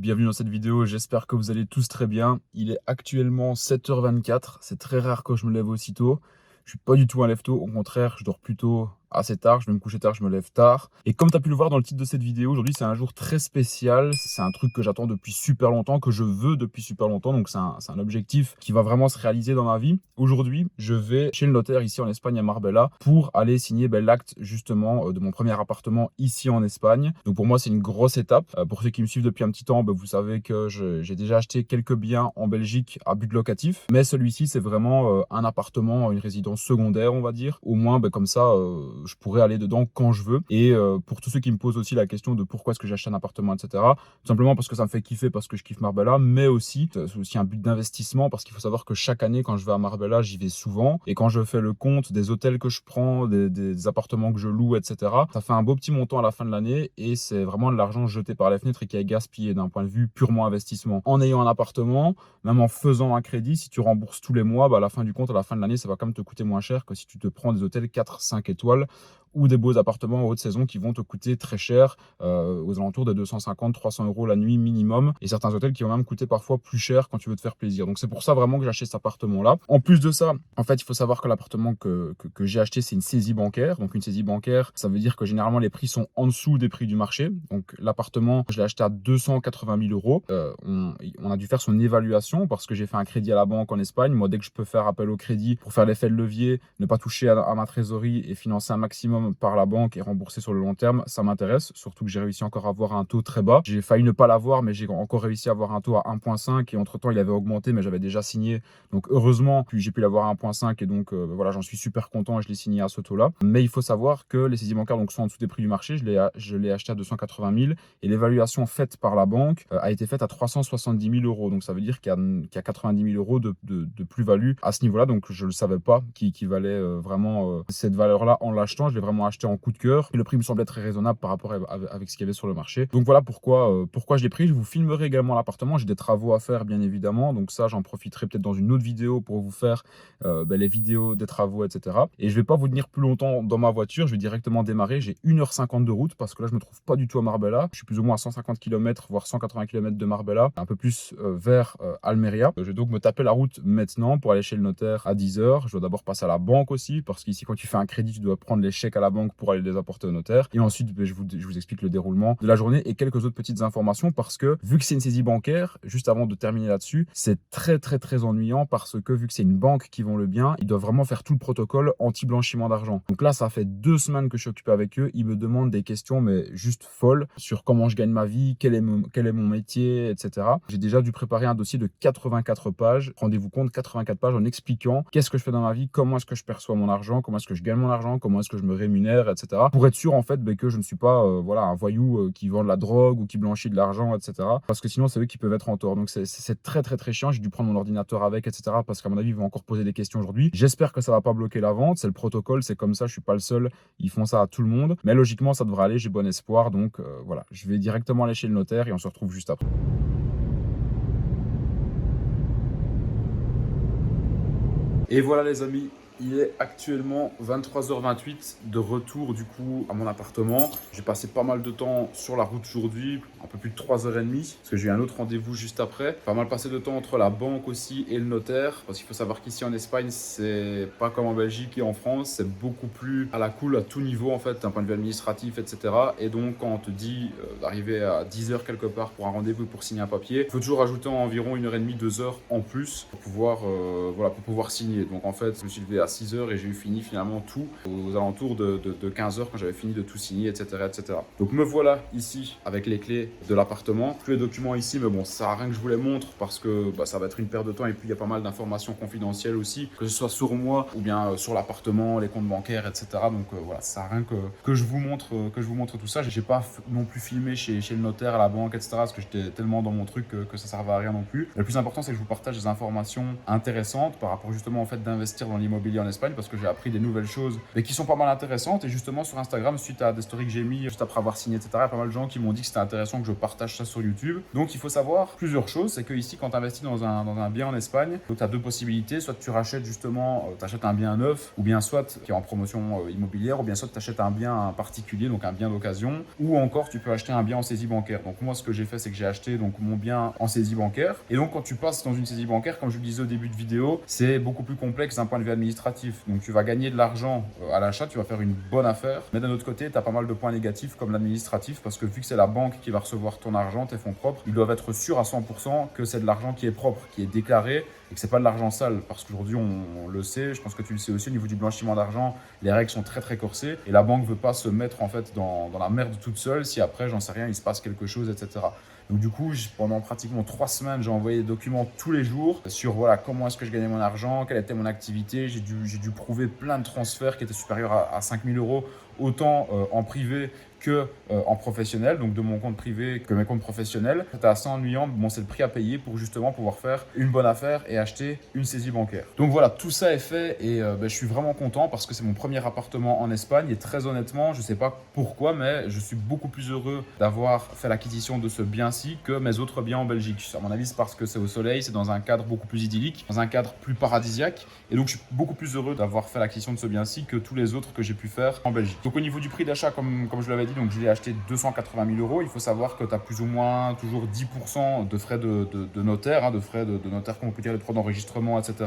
bienvenue dans cette vidéo, j'espère que vous allez tous très bien. Il est actuellement 7h24, c'est très rare que je me lève aussitôt. Je suis pas du tout un lève-tôt, au contraire, je dors plutôt assez tard, je vais me coucher tard, je me lève tard. Et comme tu as pu le voir dans le titre de cette vidéo, aujourd'hui c'est un jour très spécial, c'est un truc que j'attends depuis super longtemps, que je veux depuis super longtemps, donc c'est un objectif qui va vraiment se réaliser dans ma vie. Aujourd'hui, je vais chez le notaire ici en Espagne à Marbella pour aller signer l'acte justement de mon premier appartement ici en Espagne. Donc pour moi c'est une grosse étape. Pour ceux qui me suivent depuis un petit temps, vous savez que j'ai déjà acheté quelques biens en Belgique à but locatif, mais celui-ci c'est vraiment un appartement, une résidence secondaire on va dire. Au moins comme ça je pourrais aller dedans quand je veux. Et pour tous ceux qui me posent aussi la question de pourquoi est-ce que j'achète un appartement, etc. Tout simplement parce que ça me fait kiffer, parce que je kiffe Marbella, mais aussi c'est aussi un but d'investissement parce qu'il faut savoir que chaque année quand je vais à Marbella, j'y vais souvent. Et quand je fais le compte des hôtels que je prends, des appartements que je loue, etc., ça fait un beau petit montant à la fin de l'année et c'est vraiment de l'argent jeté par la fenêtre et qui est gaspillé d'un point de vue purement investissement. En ayant un appartement, même en faisant un crédit, si tu rembourses tous les mois, à la fin du compte, à la fin de l'année, ça va quand même te coûter moins cher que si tu te prends des hôtels 4-5 étoiles ou des beaux appartements en haute saison qui vont te coûter très cher, aux alentours de 250-300 € la nuit minimum, et certains hôtels qui vont même coûter parfois plus cher quand tu veux te faire plaisir. Donc c'est pour ça vraiment que j'ai acheté cet appartement-là. En plus de ça, en fait, il faut savoir que l'appartement que j'ai acheté, c'est une saisie bancaire. Donc une saisie bancaire, ça veut dire que généralement les prix sont en dessous des prix du marché. Donc l'appartement, je l'ai acheté à 280 000 €. On a dû faire son évaluation parce que j'ai fait un crédit à la banque en Espagne. Moi, dès que je peux faire appel au crédit pour faire l'effet de levier, ne pas toucher à ma trésorerie et financer un maximum par la banque et rembourser sur le long terme, ça m'intéresse, surtout que j'ai réussi encore à avoir un taux très bas. J'ai failli ne pas l'avoir, mais j'ai encore réussi à avoir un taux à 1,5 et entre temps il avait augmenté, mais j'avais déjà signé, donc heureusement j'ai pu l'avoir à 1,5 et donc voilà, j'en suis super content et je l'ai signé à ce taux là. Mais il faut savoir que les saisies bancaires donc sont en dessous des prix du marché. Je l'ai acheté à 280 000 et l'évaluation faite par la banque a été faite à 370 000 €, donc ça veut dire qu'il y a 90 000 € de plus-value à ce niveau là. Donc je ne le savais pas qui valait vraiment cette valeur là en l'achetant. Je l'ai vraiment acheté en coup de cœur et le prix me semblait très raisonnable par rapport avec ce qu'il y avait sur le marché. Donc voilà pourquoi je l'ai pris. Je vous filmerai également l'appartement, j'ai des travaux à faire bien évidemment, donc ça j'en profiterai peut-être dans une autre vidéo pour vous faire les vidéos des travaux, etc. Et je vais pas vous tenir plus longtemps dans ma voiture, je vais directement démarrer. J'ai 1h50 de route parce que là je me trouve pas du tout à Marbella, je suis plus ou moins à 150 km voire 180 km de Marbella, un peu plus vers Almeria. Je vais donc me taper la route maintenant pour aller chez le notaire à 10 h. Je dois d'abord passer à la banque aussi parce qu'ici quand tu fais un crédit tu dois prendre les chèques à la banque pour aller les apporter au notaire. Et ensuite, je vous explique le déroulement de la journée et quelques autres petites informations parce que vu que c'est une saisie bancaire, juste avant de terminer là-dessus, c'est très ennuyant parce que vu que c'est une banque qui vend le bien, ils doivent vraiment faire tout le protocole anti-blanchiment d'argent. Donc là, ça fait 2 semaines que je suis occupé avec eux. Ils me demandent des questions, mais juste folles, sur comment je gagne ma vie, quel est mon métier, etc. J'ai déjà dû préparer un dossier de 84 pages. Rendez-vous compte, 84 pages en expliquant qu'est-ce que je fais dans ma vie, comment est-ce que je perçois mon argent, comment est-ce que je gagne mon argent, comment est-ce que je me rémunère, etc. Pour être sûr en fait que je ne suis pas voilà, un voyou qui vend de la drogue ou qui blanchit de l'argent, etc. Parce que sinon c'est eux qui peuvent être en tort. Donc c'est très chiant. J'ai dû prendre mon ordinateur avec, etc. Parce qu'à mon avis ils vont encore poser des questions aujourd'hui. J'espère que ça va pas bloquer la vente. C'est le protocole, c'est comme ça. Je suis pas le seul. Ils font ça à tout le monde. Mais logiquement ça devrait aller. J'ai bon espoir. Donc voilà, je vais directement aller chez le notaire et on se retrouve juste après. Et voilà les amis, il est actuellement 23h28 de retour du coup à mon appartement. J'ai passé pas mal de temps sur la route aujourd'hui, un peu plus de 3h30 parce que j'ai eu un autre rendez-vous juste après. Pas mal passé de temps entre la banque aussi et le notaire parce qu'il faut savoir qu'ici en Espagne c'est pas comme en Belgique et en France, c'est beaucoup plus à la cool à tout niveau en fait d'un point de vue administratif, etc. Et donc quand on te dit d'arriver à 10h quelque part pour un rendez-vous pour signer un papier, il faut toujours ajouter environ 1h30, 2h en plus pour pouvoir, voilà, pour pouvoir signer. Donc en fait je me suis levé à 6h et j'ai eu fini finalement tout aux alentours de 15h quand j'avais fini de tout signer, etc., etc. Donc me voilà ici avec les clés de l'appartement, tous les documents ici, mais bon, ça sert à rien que je vous les montre parce que ça va être une perte de temps et puis il y a pas mal d'informations confidentielles aussi, que ce soit sur moi ou bien sur l'appartement, les comptes bancaires, etc. Donc voilà, ça sert à rien que je vous montre tout ça. J'ai pas non plus filmé chez le notaire, à la banque, etc. parce que j'étais tellement dans mon truc que ça servait à rien non plus. Le plus important, c'est que je vous partage des informations intéressantes par rapport justement au fait d'investir dans l'immobilier l'immobilier en Espagne parce que j'ai appris des nouvelles choses mais qui sont pas mal intéressantes. Et justement, sur Instagram, suite à des stories que j'ai mis juste après avoir signé, etc., il y a pas mal de gens qui m'ont dit que c'était intéressant que je partage ça sur YouTube. Donc, il faut savoir plusieurs choses. C'est que ici, quand tu investis dans un bien en Espagne, tu as deux possibilités. Soit tu rachètes justement, tu achètes un bien neuf, ou bien soit qui est en promotion immobilière, ou bien soit tu achètes un bien particulier, donc un bien d'occasion, ou encore tu peux acheter un bien en saisie bancaire. Donc moi, ce que j'ai fait, c'est que j'ai acheté donc mon bien en saisie bancaire. Et donc, quand tu passes dans une saisie bancaire, comme je le disais au début de vidéo, c'est beaucoup plus complexe d'un point de vue administratif. Donc, tu vas gagner de l'argent à l'achat, tu vas faire une bonne affaire. Mais d'un autre côté, tu as pas mal de points négatifs comme l'administratif, parce que vu que c'est la banque qui va recevoir ton argent, tes fonds propres, ils doivent être sûrs à 100% que c'est de l'argent qui est propre, qui est déclaré et que c'est pas de l'argent sale. Parce qu'aujourd'hui, on le sait, je pense que tu le sais aussi, au niveau du blanchiment d'argent, les règles sont très très corsées et la banque veut pas se mettre en fait dans la merde toute seule si après, j'en sais rien, il se passe quelque chose, etc. Donc du coup, pendant pratiquement 3 semaines, j'ai envoyé des documents tous les jours sur voilà, comment est-ce que je gagnais mon argent, quelle était mon activité. J'ai dû prouver plein de transferts qui étaient supérieurs à 5 000 euros, autant en privé que en professionnel, donc de mon compte privé que mes comptes professionnels. C'était assez ennuyant, mais bon, c'est le prix à payer pour justement pouvoir faire une bonne affaire et acheter une saisie bancaire. Donc voilà, tout ça est fait et je suis vraiment content parce que c'est mon premier appartement en Espagne et très honnêtement, je ne sais pas pourquoi, mais je suis beaucoup plus heureux d'avoir fait l'acquisition de ce bien-ci que mes autres biens en Belgique. À mon avis, c'est parce que c'est au soleil, c'est dans un cadre beaucoup plus idyllique, dans un cadre plus paradisiaque et donc je suis beaucoup plus heureux d'avoir fait l'acquisition de ce bien-ci que tous les autres que j'ai pu faire en Belgique. Donc au niveau du prix d'achat, comme je l'avais dit, donc je l'ai acheté 280 000 euros. Il faut savoir que tu as plus ou moins toujours 10% de frais de notaire, hein, de frais de notaire, comme on peut dire, les droits d'enregistrement, etc.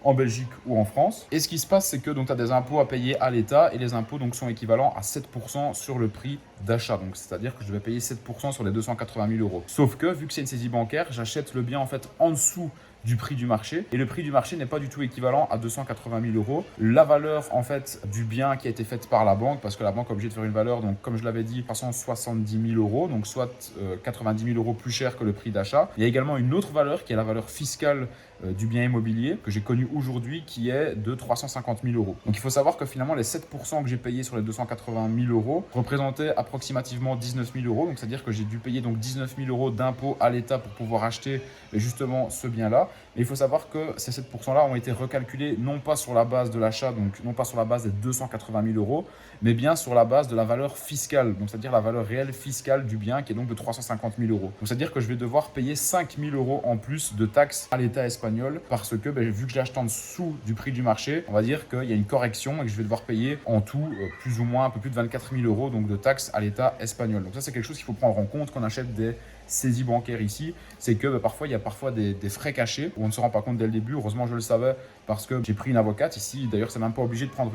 en Belgique ou en France. Et ce qui se passe, c'est que tu as des impôts à payer à l'État et les impôts donc, sont équivalents à 7% sur le prix d'achat. Donc c'est-à-dire que je vais payer 7% sur les 280 000 euros. Sauf que vu que c'est une saisie bancaire, j'achète le bien en fait en dessous du prix du marché. Et le prix du marché n'est pas du tout équivalent à 280 000 euros. La valeur en fait du bien qui a été faite par la banque, parce que la banque est obligée de faire une valeur, donc comme je l'avais dit, 370 000 euros, donc soit 90 000 euros plus cher que le prix d'achat. Il y a également une autre valeur qui est la valeur fiscale du bien immobilier que j'ai connu aujourd'hui qui est de 350 000 euros. Donc il faut savoir que finalement les 7% que j'ai payés sur les 280 000 euros représentaient approximativement 19 000 euros. Donc c'est-à-dire que j'ai dû payer donc 19 000 euros d'impôts à l'État pour pouvoir acheter justement ce bien-là. Mais il faut savoir que ces 7%-là ont été recalculés non pas sur la base de l'achat, donc non pas sur la base des 280 000 euros, mais bien sur la base de la valeur fiscale, donc c'est-à-dire la valeur réelle fiscale du bien qui est donc de 350 000 euros. Donc c'est-à-dire que je vais devoir payer 5 000 euros en plus de taxes à l'État espagnol parce que vu que je l'achète en dessous du prix du marché, on va dire qu'il y a une correction et que je vais devoir payer en tout plus ou moins un peu plus de 24 000 euros donc de taxes à l'État espagnol. Donc ça c'est quelque chose qu'il faut prendre en compte quand on achète des saisie bancaire ici, c'est que parfois il y a parfois des frais cachés où on ne se rend pas compte dès le début. Heureusement je le savais parce que j'ai pris une avocate ici. D'ailleurs c'est même pas obligé de prendre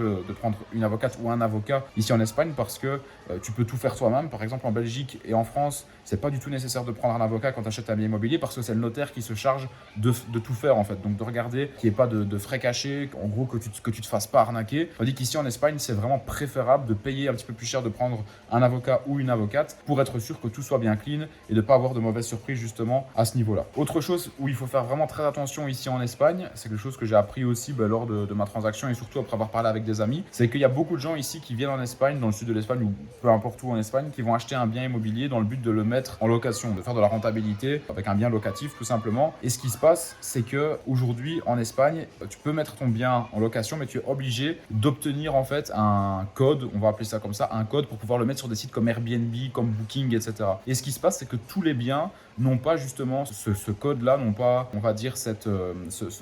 une avocate ou un avocat ici en Espagne parce que tu peux tout faire toi-même. Par exemple en Belgique et en France, c'est pas du tout nécessaire de prendre un avocat quand tu achètes un bien immobilier parce que c'est le notaire qui se charge de tout faire en fait. Donc de regarder qu'il n'y ait pas de frais cachés, en gros que tu te fasses pas arnaquer. Tandis qu'ici en Espagne c'est vraiment préférable de payer un petit peu plus cher, de prendre un avocat ou une avocate pour être sûr que tout soit bien clean et de pas avoir de mauvaises surprises justement à ce niveau-là. Autre chose où il faut faire vraiment très attention ici en Espagne, c'est quelque chose que j'ai appris aussi lors de ma transaction et surtout après avoir parlé avec des amis, c'est qu'il y a beaucoup de gens ici qui viennent en Espagne, dans le sud de l'Espagne ou peu importe où en Espagne, qui vont acheter un bien immobilier dans le but de le mettre en location, de faire de la rentabilité avec un bien locatif tout simplement. Et ce qui se passe, c'est que aujourd'hui en Espagne, tu peux mettre ton bien en location, mais tu es obligé d'obtenir en fait un code, on va appeler ça comme ça, un code pour pouvoir le mettre sur des sites comme Airbnb, comme Booking, etc. Et ce qui se passe, c'est que tous les biens n'ont pas justement ce code-là, n'ont pas, on va dire, ce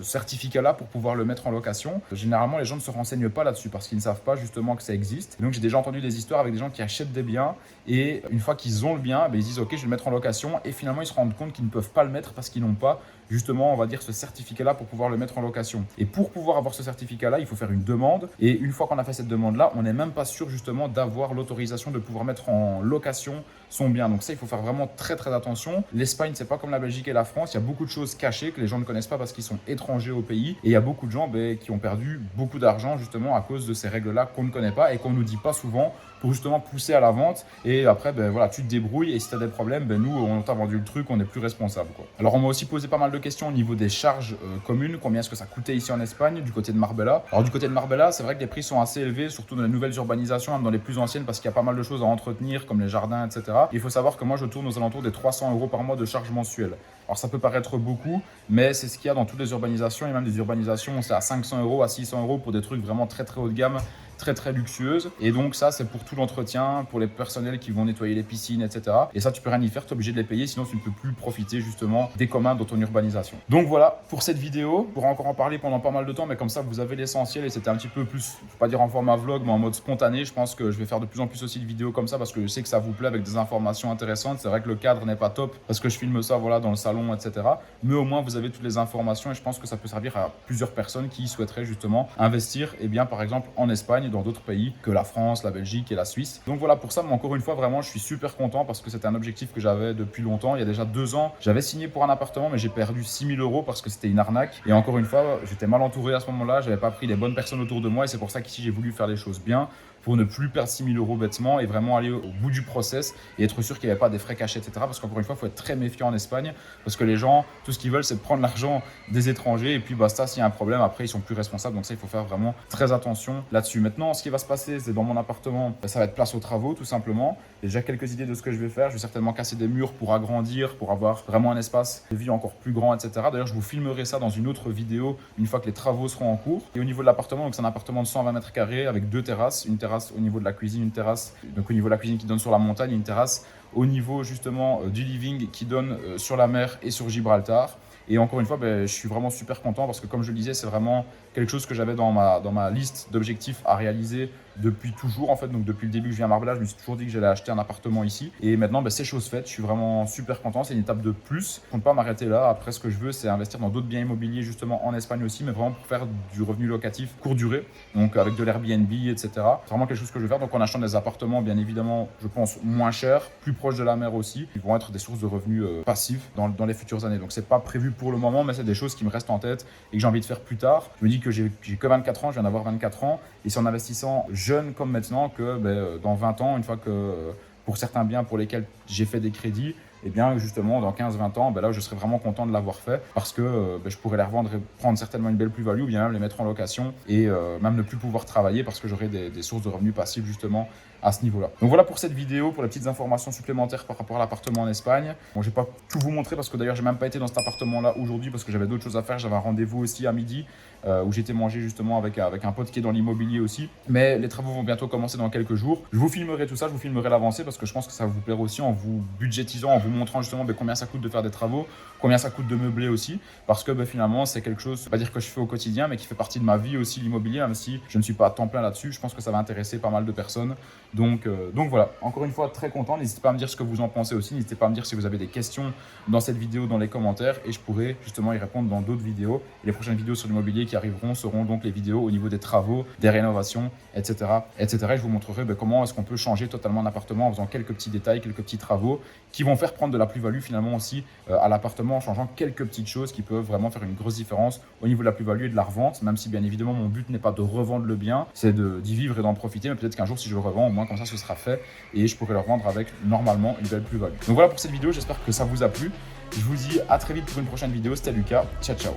certificat-là pour pouvoir le mettre en location. Généralement, les gens ne se renseignent pas là-dessus parce qu'ils ne savent pas justement que ça existe. Et donc, j'ai déjà entendu des histoires avec des gens qui achètent des biens et une fois qu'ils ont le bien, ils disent « Ok, je vais le mettre en location » et finalement, ils se rendent compte qu'ils ne peuvent pas le mettre parce qu'ils n'ont pas justement, on va dire, ce certificat-là pour pouvoir le mettre en location. Et pour pouvoir avoir ce certificat-là, il faut faire une demande. Et une fois qu'on a fait cette demande-là, on n'est même pas sûr justement d'avoir l'autorisation de pouvoir mettre en location son bien. Donc ça, il faut faire vraiment très très attention. L'Espagne, c'est pas comme la Belgique et la France. Il y a beaucoup de choses cachées que les gens ne connaissent pas parce qu'ils sont étrangers au pays. Et il y a beaucoup de gens qui ont perdu beaucoup d'argent justement à cause de ces règles-là qu'on ne connaît pas et qu'on ne nous dit pas souvent pour justement pousser à la vente. Et après, voilà, tu te débrouilles et si tu as des problèmes, nous, on t'a vendu le truc, on n'est plus responsable, quoi. Alors, on m'a aussi posé pas mal de questions au niveau des charges communes. Combien est-ce que ça coûtait ici en Espagne, du côté de Marbella? Alors, du côté de Marbella, c'est vrai que les prix sont assez élevés, surtout dans les nouvelles urbanisations, même dans les plus anciennes, parce qu'il y a pas mal de choses à entretenir, comme les jardins, etc. Il faut savoir que moi, je tourne aux alentours des 300 € par mois de charges mensuelles. Alors, ça peut paraître beaucoup, mais c'est ce qu'il y a dans toutes les urbanisations, et même des urbanisations, c'est à 500 €, à 600 € pour des trucs vraiment très très haut de gamme, très luxueuse. Et donc ça, c'est pour tout l'entretien, pour les personnels qui vont nettoyer les piscines, etc. Et ça, tu peux rien y faire, tu es obligé de les payer, sinon tu ne peux plus profiter justement des communs dans ton urbanisation. Donc voilà pour cette vidéo. Je pourrais encore en parler pendant pas mal de temps, mais comme ça, vous avez l'essentiel et c'était un petit peu plus, je ne vais pas dire en format vlog, mais en mode spontané. Je pense que je vais faire de plus en plus aussi de vidéos comme ça parce que je sais que ça vous plaît avec des informations intéressantes. C'est vrai que le cadre n'est pas top parce que je filme ça voilà, dans le salon, etc. Mais au moins, vous avez toutes les informations et je pense que ça peut servir à plusieurs personnes qui souhaiteraient justement investir, et bien par exemple en Espagne et dans d'autres pays que la France, la Belgique et la Suisse. Donc voilà pour ça, mais encore une fois, vraiment, je suis super content parce que c'était un objectif que j'avais depuis longtemps. Il y a déjà 2 ans, j'avais signé pour un appartement, mais j'ai perdu 6 000 € parce que c'était une arnaque. Et encore une fois, j'étais mal entouré à ce moment-là, j'avais pas pris les bonnes personnes autour de moi et c'est pour ça qu'ici j'ai voulu faire les choses bien, pour ne plus perdre 6 000 € bêtement et vraiment aller au bout du process et être sûr qu'il n'y avait pas des frais cachés, etc. Parce qu'encore une fois, il faut être très méfiant en Espagne parce que les gens, tout ce qu'ils veulent, c'est de prendre l'argent des étrangers et puis basta, s'il y a un problème, après, ils sont plus responsables. Donc ça, il faut faire vraiment très attention là-dessus. Maintenant, ce qui va se passer, c'est dans mon appartement, ça va être place aux travaux, tout simplement. J'ai déjà quelques idées de ce que je vais faire. Je vais certainement casser des murs pour agrandir, pour avoir vraiment un espace de vie encore plus grand, etc. D'ailleurs, je vous filmerai ça dans une autre vidéo une fois que les travaux seront en cours. Et au niveau de l'appartement, donc c'est un appartement de 120 mètres carrés avec 2 terrasses, une terrasse au niveau de la cuisine, une terrasse donc au niveau de la cuisine qui donne sur la montagne, une terrasse au niveau justement du living qui donne sur la mer et sur Gibraltar. Et encore une fois, je suis vraiment super content parce que comme je le disais, c'est vraiment quelque chose que j'avais dans ma liste d'objectifs à réaliser depuis toujours en fait. Donc depuis le début que je viens à Marbella, je me suis toujours dit que j'allais acheter un appartement ici. Et maintenant, c'est chose faite. Je suis vraiment super content. C'est une étape de plus. Je ne compte pas m'arrêter là. Après, ce que je veux, c'est investir dans d'autres biens immobiliers justement en Espagne aussi, mais vraiment pour faire du revenu locatif courte durée. Donc avec de l'Airbnb, etc. C'est vraiment quelque chose que je veux faire. Donc en achetant des appartements, bien évidemment, je pense moins chers, plus proches de la mer aussi. Ils vont être des sources de revenus passifs dans les futures années. Donc c'est pas prévu pour le moment, mais c'est des choses qui me restent en tête et que j'ai envie de faire plus tard. Je me dis que j'ai que 24 ans, je viens d'avoir 24 ans. Et c'est en investissant jeune comme maintenant que dans 20 ans, une fois que pour certains biens pour lesquels j'ai fait des crédits, et bien justement dans 15-20 ans, là je serai vraiment content de l'avoir fait parce que je pourrais les revendre et prendre certainement une belle plus-value ou bien même les mettre en location et même ne plus pouvoir travailler parce que j'aurai des sources de revenus passifs justement à ce niveau-là. Donc voilà pour cette vidéo, pour les petites informations supplémentaires par rapport à l'appartement en Espagne. Bon, je vais pas tout vous montrer parce que d'ailleurs j'ai même pas été dans cet appartement-là aujourd'hui parce que j'avais d'autres choses à faire. J'avais un rendez-vous aussi à midi où j'étais manger justement avec un pote qui est dans l'immobilier aussi. Mais les travaux vont bientôt commencer dans quelques jours. Je vous filmerai tout ça, je vous filmerai l'avancée parce que je pense que ça va vous plaire aussi en vous budgétisant, en vous montrant justement combien ça coûte de faire des travaux, combien ça coûte de meubler aussi, parce que finalement c'est quelque chose, pas dire que je fais au quotidien, mais qui fait partie de ma vie aussi l'immobilier, même si je ne suis pas à temps plein là-dessus. Je pense que ça va intéresser pas mal de personnes. Donc voilà, encore une fois très content. N'hésitez pas à me dire ce que vous en pensez aussi, n'hésitez pas à me dire si vous avez des questions dans cette vidéo dans les commentaires et je pourrai justement y répondre dans d'autres vidéos. Et les prochaines vidéos sur l'immobilier qui arriveront seront donc les vidéos au niveau des travaux, des rénovations, etc. etc. Et je vous montrerai comment est-ce qu'on peut changer totalement un appartement en faisant quelques petits détails, quelques petits travaux qui vont faire prendre de la plus-value finalement aussi à l'appartement en changeant quelques petites choses qui peuvent vraiment faire une grosse différence au niveau de la plus-value et de la revente, même si bien évidemment mon but n'est pas de revendre le bien, c'est d'y vivre et d'en profiter, mais peut-être qu'un jour si je le revends, au moins comme ça ce sera fait et je pourrai le revendre avec normalement une belle plus-value. Donc voilà pour cette vidéo, j'espère que ça vous a plu. Je vous dis à très vite pour une prochaine vidéo, c'était Lucas, ciao ciao.